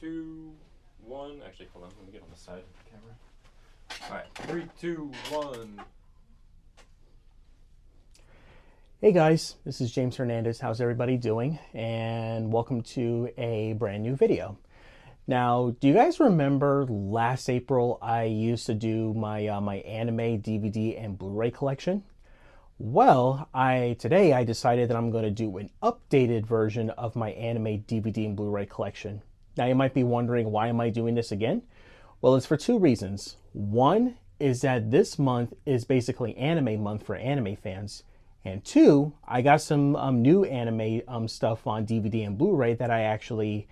2, 1. Actually, hold on. Let me get on the side of the camera. All right. 3, 2, 1. Hey guys, this is James Hernandez. How's everybody doing? And welcome to a brand new video. Now, do you guys remember last April I used to do my my anime DVD and Blu-ray collection? Well, today I decided that I'm going to do an updated version of my anime DVD and Blu-ray collection. Now you might be wondering, why am I doing this again? Well, it's for two reasons. One is that this month is basically anime month for anime fans. And two, I got some new anime stuff on DVD and Blu-ray that I actually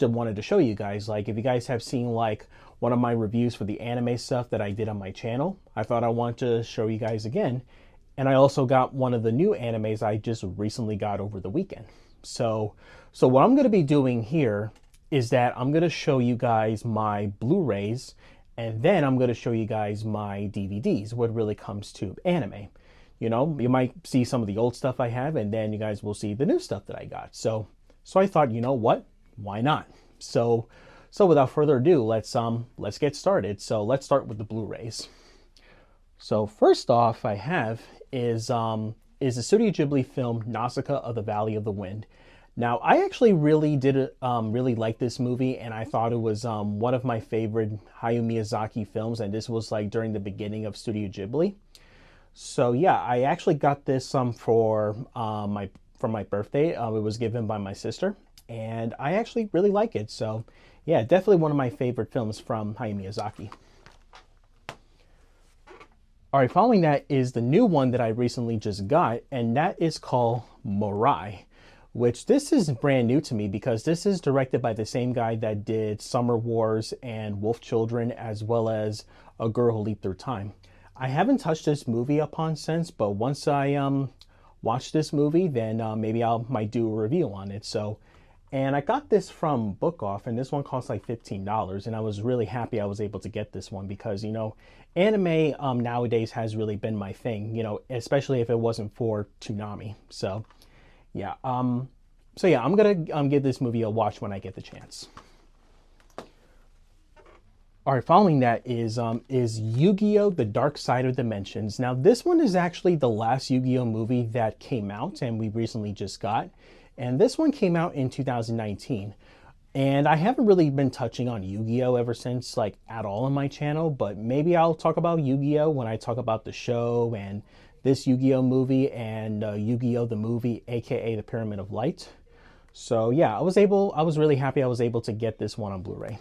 wanted to show you guys. Like, if you guys have seen like one of my reviews for the anime stuff that I did on my channel, I thought I wanted to show you guys again. And I also got one of the new animes I just recently got over the weekend. So what I'm going to be doing here is that I'm going to show you guys my Blu-rays, and then I'm going to show you guys my DVDs, what really comes to anime. You know, you might see some of the old stuff I have, and then you guys will see the new stuff that I got. So I thought, you know what? Why not? So without further ado, let's get started. So let's start with the Blu-rays. So first off, I have is the Studio Ghibli film Nausicaa of the Valley of the Wind. Now, I actually really really like this movie, and I thought it was one of my favorite Hayao Miyazaki films, and this was like during the beginning of Studio Ghibli. So yeah, I actually got this for my birthday. It was given by my sister, and I actually really like it. So yeah, definitely one of my favorite films from Hayao Miyazaki. All right, following that is the new one that I recently just got, and that is called Morai, which this is brand new to me because this is directed by the same guy that did Summer Wars and Wolf Children, as well as A Girl Who Leaped Through Time. I haven't touched this movie upon since, but once I watch this movie, then maybe might do a review on it. So, and I got this from Book Off, and this one cost like $15, and I was really happy I was able to get this one because, you know, anime nowadays has really been my thing, you know, especially if it wasn't for Toonami. So yeah, I'm gonna give this movie a watch when I get the chance. All right, following that is Yu-Gi-Oh! The Dark Side of Dimensions. Now, this one is actually the last Yu-Gi-Oh! Movie that came out, and we recently just got. And this one came out in 2019. And I haven't really been touching on Yu-Gi-Oh! Ever since, like, at all on my channel, but maybe I'll talk about Yu-Gi-Oh! When I talk about the show and this Yu-Gi-Oh! Movie and Yu-Gi-Oh! The movie, aka The Pyramid of Light. So yeah, I was really happy I was able to get this one on Blu-ray.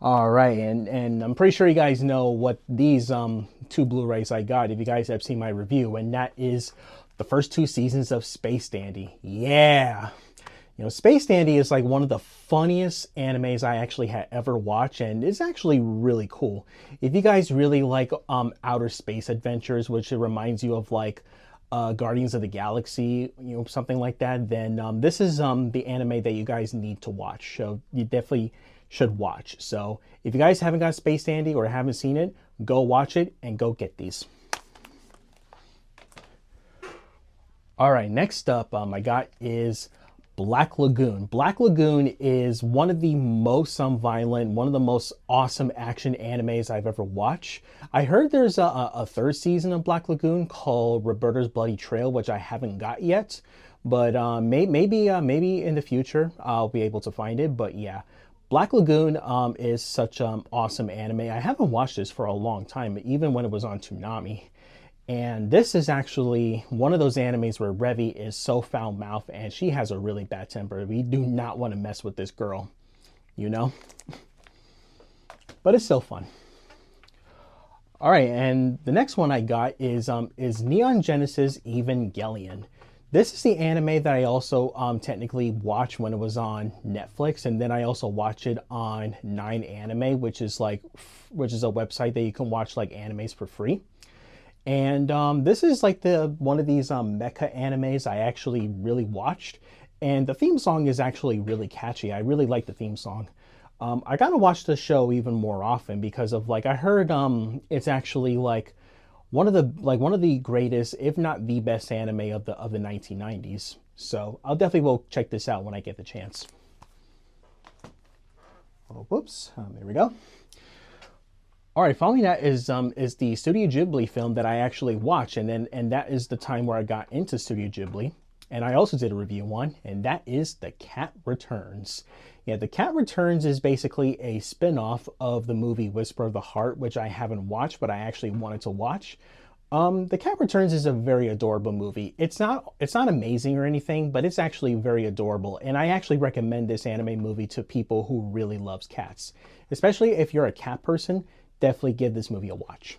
All right, and I'm pretty sure you guys know what these two Blu-rays I got if you guys have seen my review, and that is the first two seasons of Space Dandy. Yeah. You know, Space Dandy is like one of the funniest animes I actually had ever watched, and it's actually really cool. If you guys really like outer space adventures, which it reminds you of like Guardians of the Galaxy, you know, something like that, then this is the anime that you guys need to watch. So you definitely should watch. So if you guys haven't got Space Dandy or haven't seen it, go watch it and go get these. All right, next up I got is Black Lagoon. Black Lagoon is one of the most violent, one of the most awesome action animes I've ever watched. I heard there's a third season of Black Lagoon called Roberta's Bloody Trail, which I haven't got yet, but maybe in the future I'll be able to find it. But yeah, Black Lagoon is such an awesome anime. I haven't watched this for a long time, even when it was on Toonami. And this is actually one of those animes where Revi is so foul-mouthed and she has a really bad temper. We do not want to mess with this girl, you know? But it's still fun. All right, and the next one I got is Neon Genesis Evangelion. This is the anime that I also technically watched when it was on Netflix, and then I also watched it on 9anime, which is a website that you can watch like animes for free. And this is like one of these mecha animes I actually really watched, and the theme song is actually really catchy. I really like the theme song. I gotta watch the show even more often because of like I heard it's actually like one of the greatest, if not the best anime of the 1990s. So I'll definitely will check this out when I get the chance. Oh, whoops, there we go. All right, following that is the Studio Ghibli film that I actually watched, and that is the time where I got into Studio Ghibli. And I also did a review on, and that is The Cat Returns. Yeah, The Cat Returns is basically a spin-off of the movie Whisper of the Heart, which I haven't watched, but I actually wanted to watch. The Cat Returns is a very adorable movie. It's not amazing or anything, but it's actually very adorable. And I actually recommend this anime movie to people who really loves cats. Especially if you're a cat person, definitely give this movie a watch.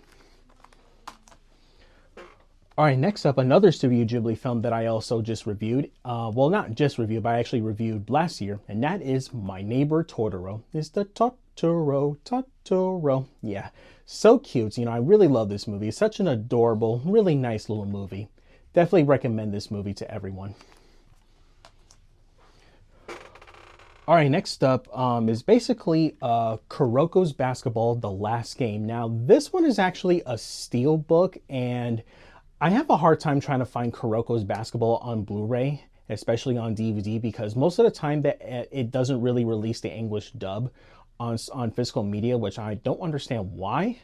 All right, next up, another Studio Ghibli film that I also just reviewed. Well, not just reviewed, but I actually reviewed last year, and that is My Neighbor Totoro. It's the Totoro. Yeah, so cute. You know, I really love this movie. It's such an adorable, really nice little movie. Definitely recommend this movie to everyone. All right, next up is basically Kuroko's Basketball: The Last Game. Now, this one is actually a steelbook, and I have a hard time trying to find Kuroko's Basketball on Blu-ray, especially on DVD, because most of the time that it doesn't really release the English dub on physical media, which I don't understand why.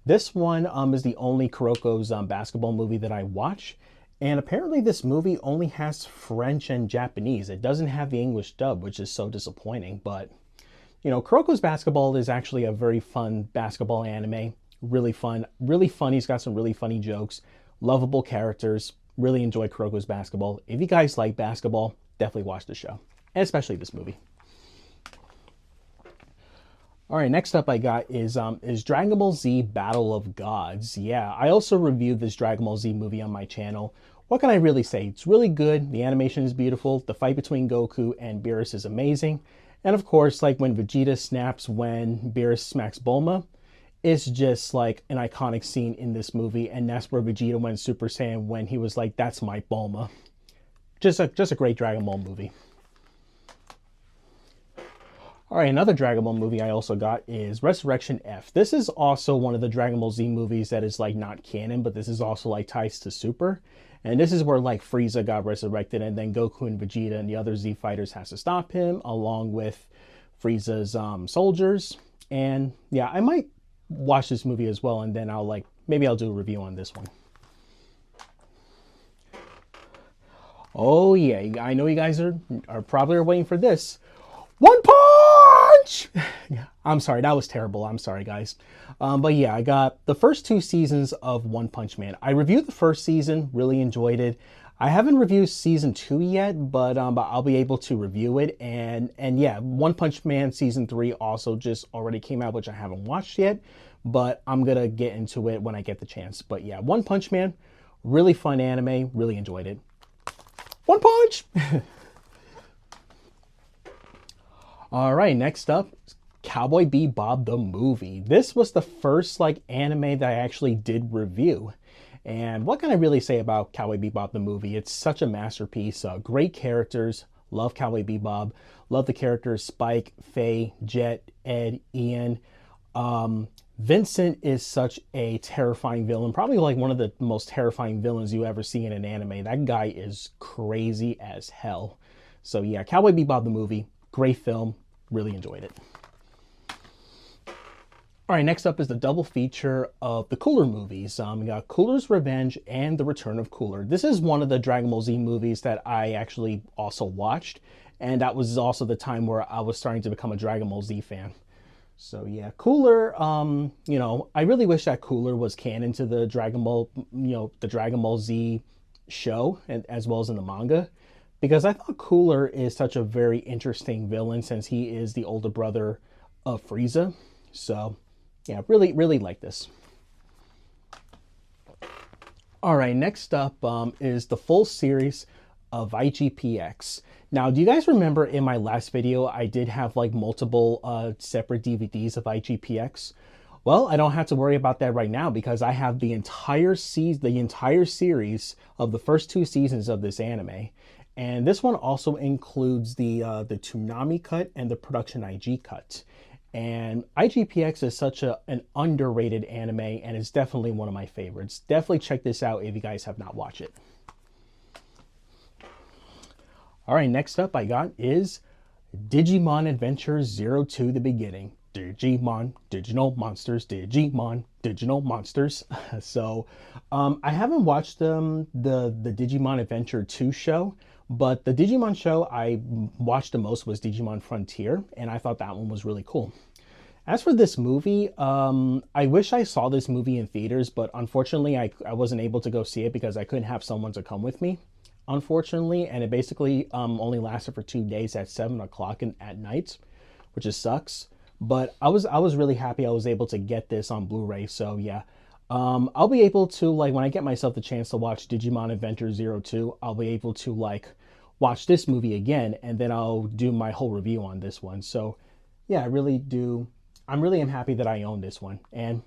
This one is the only Kuroko's basketball movie that I watch, and apparently this movie only has French and Japanese. It doesn't have the English dub, which is so disappointing. But you know, Kuroko's Basketball is actually a very fun basketball anime. Really fun, really funny. It's got some really funny jokes. Lovable characters. Really enjoy Kuroko's Basketball. If you guys like basketball, definitely watch the show, and especially this movie. All right, next up I got is Dragon Ball Z Battle of Gods. Yeah, I also reviewed this Dragon Ball Z movie on my channel. What can I really say? It's really good. The animation is beautiful. The fight between Goku and Beerus is amazing. And of course, like when Vegeta snaps when Beerus smacks Bulma, it's just like an iconic scene in this movie, and that's where Vegeta went Super Saiyan when he was like, "That's my Bulma." Just a great Dragon Ball movie. All right, another Dragon Ball movie I also got is Resurrection F. This is also one of the Dragon Ball Z movies that is like not canon, but this is also like ties to Super. And this is where like Frieza got resurrected, and then Goku and Vegeta and the other Z fighters has to stop him, along with Frieza's soldiers. And yeah, I might watch this movie as well, and then maybe I'll do a review on this one. Oh yeah, I know you guys are probably waiting for this. One Punch! I'm sorry, that was terrible. I'm sorry, guys. But yeah, I got the first 2 seasons of One Punch Man. I reviewed the first season, really enjoyed it. I haven't reviewed season 2 yet, but I'll be able to review it. And yeah, One Punch Man season 3 also just already came out, which I haven't watched yet, but I'm gonna get into it when I get the chance. But yeah, One Punch Man, really fun anime, really enjoyed it. One Punch! All right, next up, Cowboy Bebop the movie. This was the first anime that I actually did review. And what can I really say about Cowboy Bebop the movie? It's such a masterpiece. Great characters. Love Cowboy Bebop. Love the characters Spike, Faye, Jet, Ed, Ian. Vincent is such a terrifying villain. Probably one of the most terrifying villains you ever see in an anime. That guy is crazy as hell. So yeah, Cowboy Bebop the movie. Great film. Really enjoyed it. All right, next up is the double feature of the Cooler movies. We got Cooler's Revenge and The Return of Cooler. This is one of the Dragon Ball Z movies that I actually also watched, and that was also the time where I was starting to become a Dragon Ball Z fan. So yeah, Cooler, you know, I really wish that Cooler was canon to the Dragon Ball, the Dragon Ball Z show, and as well as in the manga, because I thought Cooler is such a very interesting villain since he is the older brother of Frieza. So yeah, really like this. All right, next up is the full series of IGPX. Now, do you guys remember in my last video, I did have multiple separate DVDs of IGPX? Well, I don't have to worry about that right now because I have the entire series of the first 2 seasons of this anime. And this one also includes the Toonami cut and the production IG cut. And IGPX is such an underrated anime, and it's definitely one of my favorites. Definitely check this out if you guys have not watched it. All right, next up I got is Digimon Adventure 02 The Beginning. Digimon, Digital Monsters, Digimon, Digital Monsters. So I haven't watched the Digimon Adventure 2 show, but the Digimon show I watched the most was Digimon Frontier, and I thought that one was really cool. As for this movie, I wish I saw this movie in theaters, but unfortunately I wasn't able to go see it because I couldn't have someone to come with me, unfortunately, and it basically only lasted for 2 days at 7 o'clock at night, which just sucks. But I was really happy I was able to get this on Blu-ray, so yeah. I'll be able to, like, when I get myself the chance to watch Digimon Adventure 02, I'll be able to, like, watch this movie again, and then I'll do my whole review on this one. So yeah, I really am happy that I own this one. And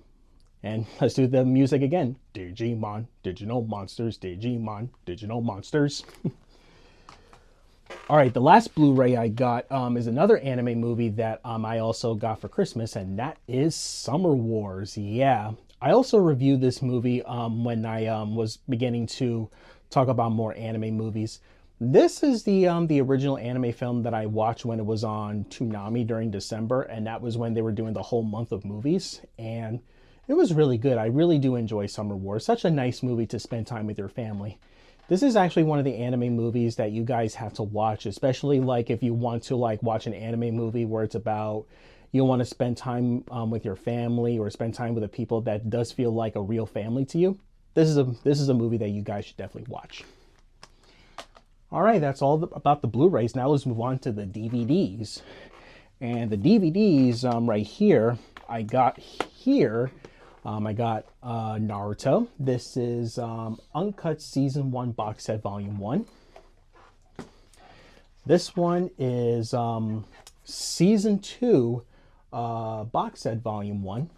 let's do the music again. Digimon, Digital Monsters, Digimon, Digital Monsters. All right, the last Blu-ray I got is another anime movie that I also got for Christmas, and that is Summer Wars. Yeah, I also reviewed this movie when I was beginning to talk about more anime movies. This is the original anime film that I watched when it was on Toonami during December, and that was when they were doing the whole month of movies, and it was really good. I really do enjoy Summer Wars. Such a nice movie to spend time with your family. This is actually one of the anime movies that you guys have to watch, especially like if you want to like watch an anime movie where it's about you want to spend time with your family or spend time with the people that does feel like a real family to you. This is a movie that you guys should definitely watch. All right, that's all about the Blu-rays. Now let's move on to the DVDs. And the DVDs right here, I got Naruto. This is Uncut Season 1 Box Set Volume 1. This one is Season 2 Box Set Volume 1.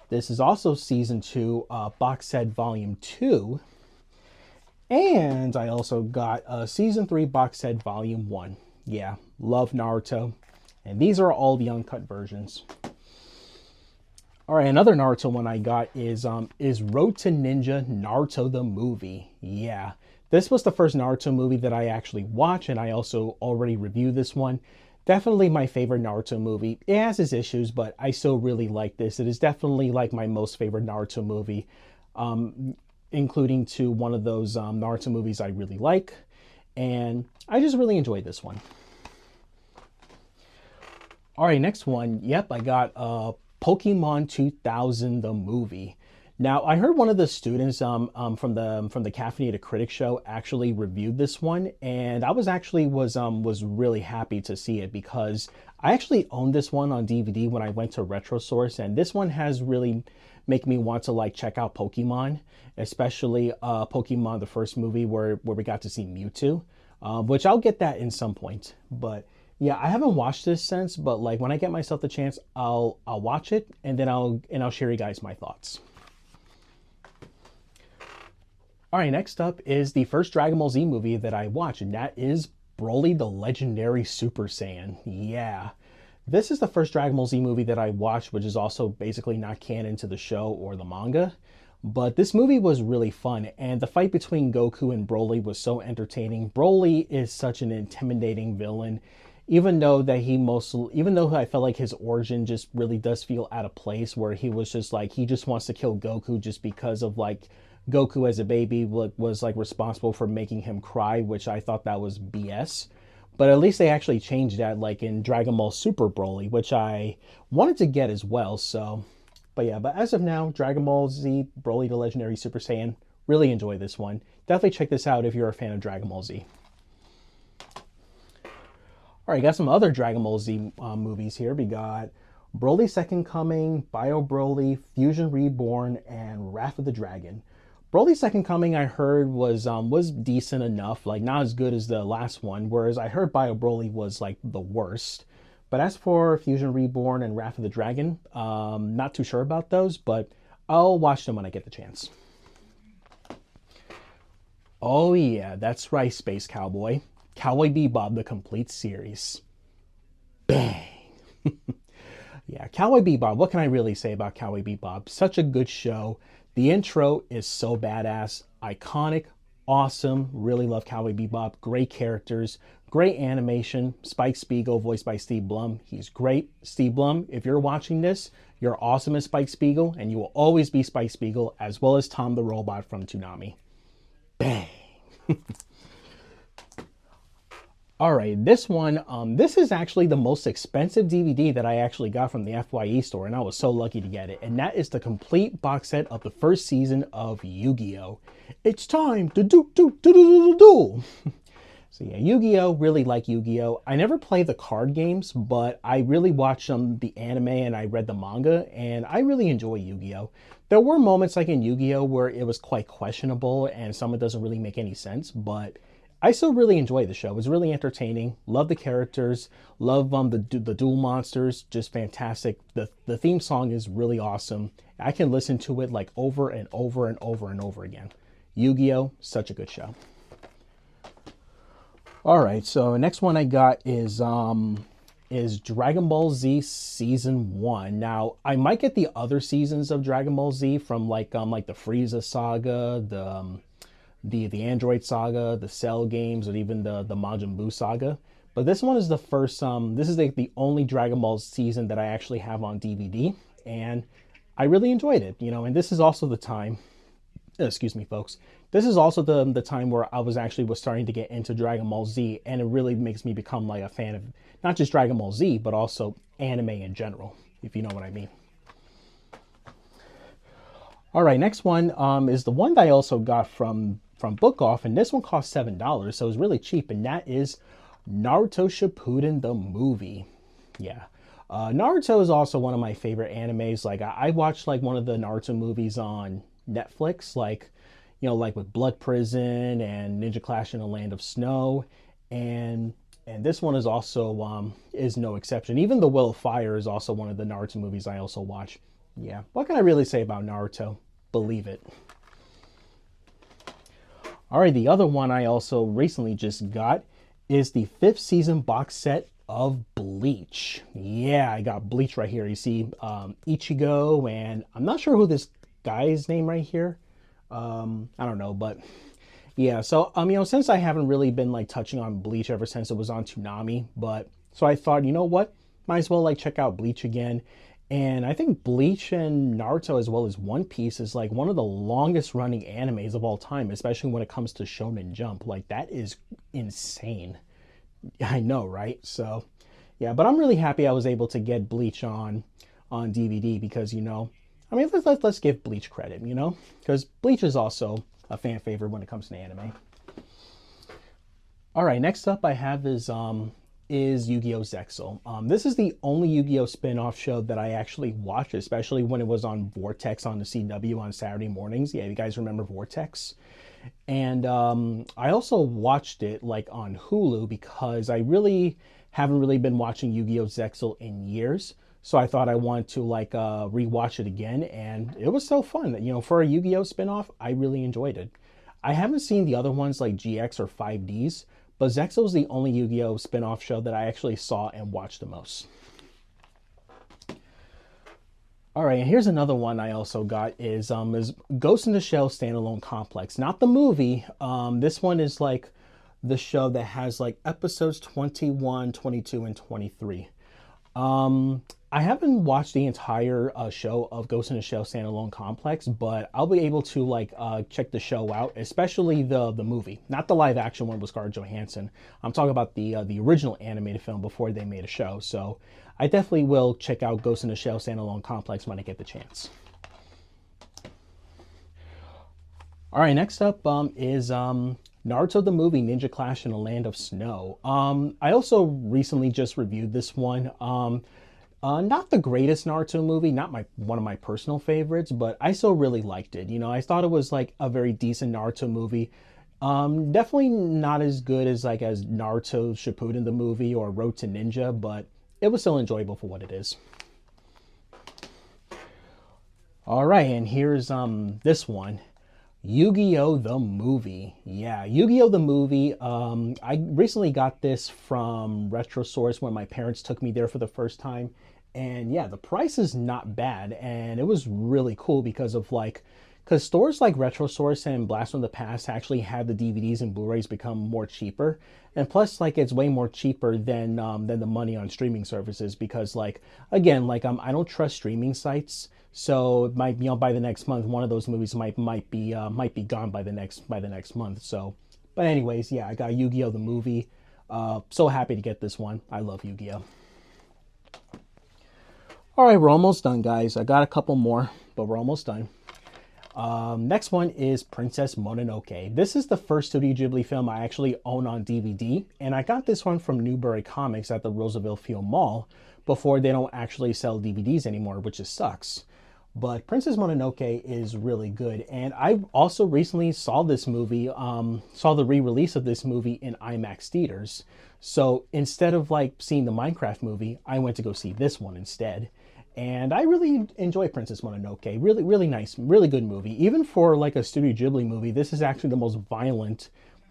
This is also Season 2 Box Set Volume 2. And I also got Season 3 Box Set Volume 1. Yeah, love Naruto. And these are all the uncut versions. All right, another Naruto one I got is Road to Ninja Naruto the Movie. Yeah, this was the first Naruto movie that I actually watched, and I also already reviewed this one. Definitely my favorite Naruto movie. It has its issues, but I still really like this. It is definitely like my most favorite Naruto movie, including to one of those Naruto movies I really like. And I just really enjoyed this one. All right, next one. Yep, I got Pokemon 2000 the movie. Now, I heard one of the students from the Caffeinated Critic show actually reviewed this one, and I was really happy to see it because I actually owned this one on DVD when I went to RetroSource, and this one has really make me want to like check out Pokemon, especially Pokemon the first movie where we got to see Mewtwo, which I'll get that in some point. But yeah, I haven't watched this since, but like when I get myself the chance, I'll watch it and then I'll share you guys my thoughts. All right, next up is the first Dragon Ball Z movie that I watched, and that is Broly the Legendary Super Saiyan. Yeah. This is the first Dragon Ball Z movie that I watched, which is also basically not canon to the show or the manga. But this movie was really fun, and the fight between Goku and Broly was so entertaining. Broly is such an intimidating villain, even though I felt like his origin just really does feel out of place, where he was just like, he just wants to kill Goku just because of like, Goku as a baby was like responsible for making him cry, which I thought that was BS. But at least they actually changed that, like in Dragon Ball Super Broly, which I wanted to get as well. So, but yeah, but as of now, Dragon Ball Z Broly the Legendary Super Saiyan, really enjoy this one. Definitely check this out if you're a fan of Dragon Ball Z. All right, got some other Dragon Ball Z movies here. We got Broly Second Coming, Bio Broly, Fusion Reborn, and Wrath of the Dragon. Broly Second Coming, I heard was decent enough, like not as good as the last one, whereas I heard Bio Broly was like the worst. But as for Fusion Reborn and Wrath of the Dragon, not too sure about those, but I'll watch them when I get the chance. Oh yeah, that's right, Space Cowboy. Cowboy Bebop, the complete series. Bang! Yeah, Cowboy Bebop. What can I really say about Cowboy Bebop? Such a good show. The intro is so badass, iconic, awesome. Really love Cowboy Bebop. Great characters, great animation. Spike Spiegel, voiced by Steve Blum. He's great. Steve Blum, if you're watching this, you're awesome as Spike Spiegel, and you will always be Spike Spiegel, as well as Tom the Robot from Toonami. Bang. All right, this one, this is actually the most expensive DVD that I actually got from the FYE store, and I was so lucky to get it. And that is the complete box set of the first season of Yu-Gi-Oh! It's time to do. So yeah, Yu-Gi-Oh! Really like Yu-Gi-Oh! I never play the card games, but I really watched the anime and I read the manga, and I really enjoy Yu-Gi-Oh! There were moments like in Yu-Gi-Oh! Where it was quite questionable and some of it doesn't really make any sense, but I still really enjoy the show. It was really entertaining. Love the characters. Love the duel monsters. Just fantastic. The theme song is really awesome. I can listen to it like over and over and over and over again. Yu-Gi-Oh! Such a good show. All right, so next one I got is Dragon Ball Z Season 1. Now, I might get the other seasons of Dragon Ball Z from like the Frieza saga, the Android saga, the Cell games, or even the Majin Buu saga. But this one is the first, this is like the only Dragon Ball season that I actually have on DVD, and I really enjoyed it, you know, and this is also the time, excuse me folks, this is also the time where I was starting to get into Dragon Ball Z, and it really makes me become like a fan of not just Dragon Ball Z, but also anime in general, if you know what I mean. All right, next one is the one that I also got from Book Off, and this one cost $7, so it was really cheap, and that is Naruto Shippuden the movie. Yeah, Naruto is also one of my favorite animes. Like I watched like one of the Naruto movies on Netflix, like, you know, like with Blood Prison and Ninja Clash in the Land of Snow, and this one is also is no exception. Even The Will of Fire is also one of the Naruto movies I also watch. Yeah, what can I really say about Naruto? Believe it. All right, the other one I also recently just got is the 5th season box set of Bleach. Yeah, I got Bleach right here. You see Ichigo, and I'm not sure who this guy's name right here. I don't know, but yeah, so you know, since I haven't really been like touching on Bleach ever since it was on Toonami, but so I thought, you know what, might as well like check out Bleach again. And I think Bleach and Naruto, as well as One Piece, is like one of the longest running animes of all time, especially when it comes to Shonen Jump. Like, that is insane. I know, right? So yeah, but I'm really happy I was able to get Bleach on DVD, because, you know, I mean, let's give Bleach credit, you know, because Bleach is also a fan favorite when it comes to anime. All right, next up I have is Yu-Gi-Oh! Zexal. This is the only Yu-Gi-Oh! Spin-off show that I actually watched, especially when it was on Vortex on the CW on Saturday mornings. Yeah, you guys remember Vortex? And I also watched it like on Hulu, because I really haven't really been watching Yu-Gi-Oh! Zexal in years. So I thought I wanted to like rewatch it again, and it was so fun. You know, for a Yu-Gi-Oh! Spin-off, I really enjoyed it. I haven't seen the other ones like GX or 5Ds, but Zexal is the only Yu-Gi-Oh! Spin-off show that I actually saw and watched the most. All right, and here's another one I also got is Ghost in the Shell Standalone Complex. Not the movie. This one is like the show that has like episodes 21, 22, and 23. I haven't watched the entire show of Ghost in the Shell Standalone Complex, but I'll be able to like check the show out, especially the movie, not the live action one with Scarlett Johansson. I'm talking about the original animated film before they made a show. So I definitely will check out Ghost in the Shell Standalone Complex when I get the chance. All right, next up is Naruto the movie, Ninja Clash in the Land of Snow. I also recently just reviewed this one. Not the greatest Naruto movie, not one of my personal favorites, but I still really liked it. You know, I thought it was like a very decent Naruto movie. Definitely not as good as Naruto Shippuden the movie or Road to Ninja, but it was still enjoyable for what it is. All right, and here's this one. Yu-Gi-Oh! The movie. Yeah, Yu-Gi-Oh! The movie. I recently got this from Retrosource when my parents took me there for the first time. And yeah, the price is not bad. And it was really cool because of because stores like Retrosource and Blast from the Past actually had the DVDs and Blu-rays become more cheaper. And plus, it's way more cheaper than the money on streaming services because, again, I don't trust streaming sites. So it might, by the next month, one of those movies might be gone by the next month. So, but anyways, yeah, I got Yu-Gi-Oh! The movie. So happy to get this one. I love Yu-Gi-Oh! All right, we're almost done, guys. I got a couple more, but we're almost done. Next one is Princess Mononoke. This is the first Studio Ghibli film I actually own on DVD, and I got this one from Newbury Comics at the Roosevelt Field Mall before they don't actually sell DVDs anymore, which just sucks. But Princess Mononoke is really good, and I also recently saw this movie, saw the re-release of this movie in IMAX theaters. So instead of seeing the Minecraft movie, I went to go see this one instead. And I really enjoy Princess Mononoke. Really, really nice, really good movie. Even for a Studio Ghibli movie, this is actually the most violent,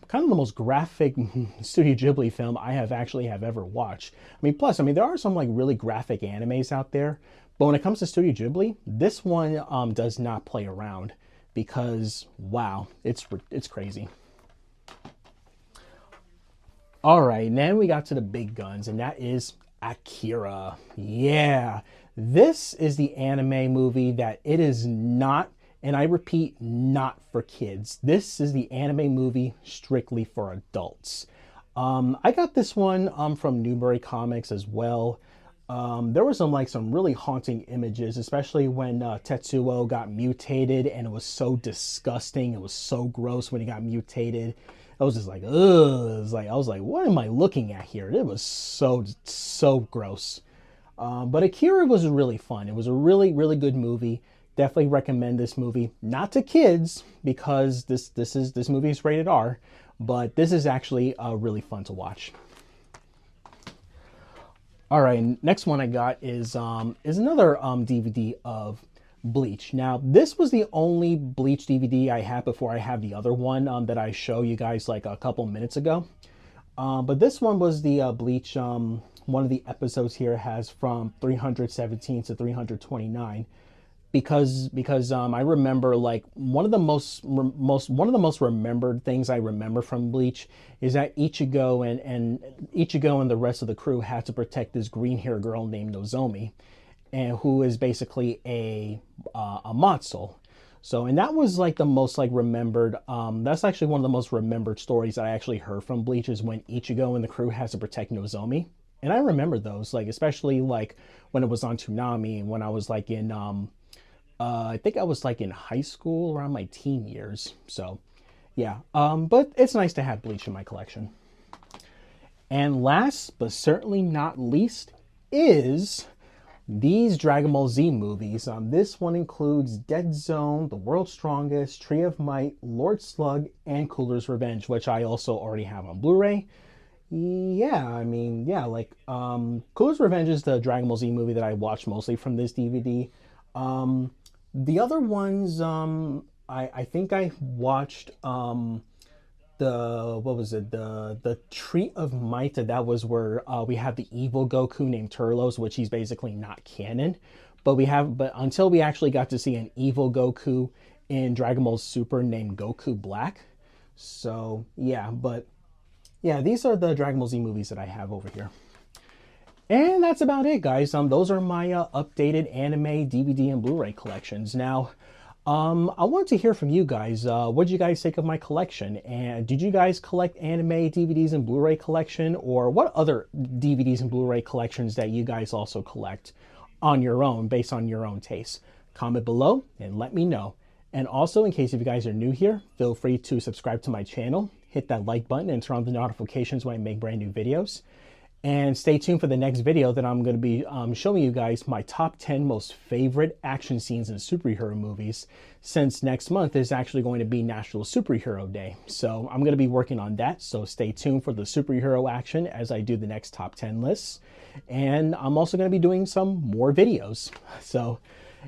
kind of the most graphic Studio Ghibli film I have ever watched. Plus, there are some really graphic animes out there, but when it comes to Studio Ghibli, this one does not play around because wow, it's crazy. All right, then we got to the big guns, and that is Akira. Yeah. This is the anime movie that it is not, and I repeat, not for kids. This is the anime movie strictly for adults. I got this one from Newbury Comics as well. There were some really haunting images, especially when Tetsuo got mutated, and it was so disgusting. It was so gross when he got mutated. I was just ugh. I was like, what am I looking at here? It was so gross. But Akira was really fun. It was a really, really good movie. Definitely recommend this movie. Not to kids, because this movie is rated R, but this is actually really fun to watch. All right, next one I got is another DVD of Bleach. Now, this was the only Bleach DVD I had before I had the other one that I showed you guys a couple minutes ago. But this one was the Bleach. One of the episodes here has from 317 to 329, because I remember one of the most remembered things I remember from Bleach is that Ichigo and the rest of the crew had to protect this green hair girl named Nozomi, and who is basically a Matsu. So, and that was the most remembered, that's actually one of the most remembered stories that I actually heard from Bleach, is when Ichigo and the crew has to protect Nozomi. And I remember those, especially when it was on Toonami, and when I was in, I think I was in high school, around my teen years. So, yeah. But it's nice to have Bleach in my collection. And last, but certainly not least, is these Dragon Ball Z movies. This one includes Dead Zone, The World's Strongest, Tree of Might, Lord Slug, and Cooler's Revenge, which I also already have on Blu-ray. Yeah, Cooler's Revenge is the Dragon Ball Z movie that I watched mostly from this DVD. The other ones, I think I watched the Tree of Might. That was where we have the evil Goku named Turles, which he's basically not canon. But until we actually got to see an evil Goku in Dragon Ball Super named Goku Black. So yeah, but yeah, these are the Dragon Ball Z movies that I have over here. And that's about it, guys. Those are my updated anime, DVD, and Blu-ray collections. Now, I want to hear from you guys. What did you guys think of my collection? And did you guys collect anime, DVDs, and Blu-ray collection? Or what other DVDs and Blu-ray collections that you guys also collect on your own, based on your own taste? Comment below and let me know. And also, in case if you guys are new here, feel free to subscribe to my channel, hit that like button, and turn on the notifications when I make brand new videos. And stay tuned for the next video that I'm going to be showing you guys my top 10 most favorite action scenes in superhero movies, since next month is actually going to be National Superhero Day. So I'm going to be working on that, so stay tuned for the superhero action as I do the next top 10 lists. And I'm also going to be doing some more videos. So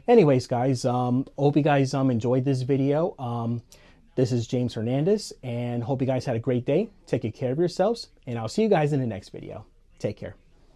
anyways, guys, hope you guys enjoyed this video. This is James Hernandez, and hope you guys had a great day. Take good care of yourselves, and I'll see you guys in the next video. Take care.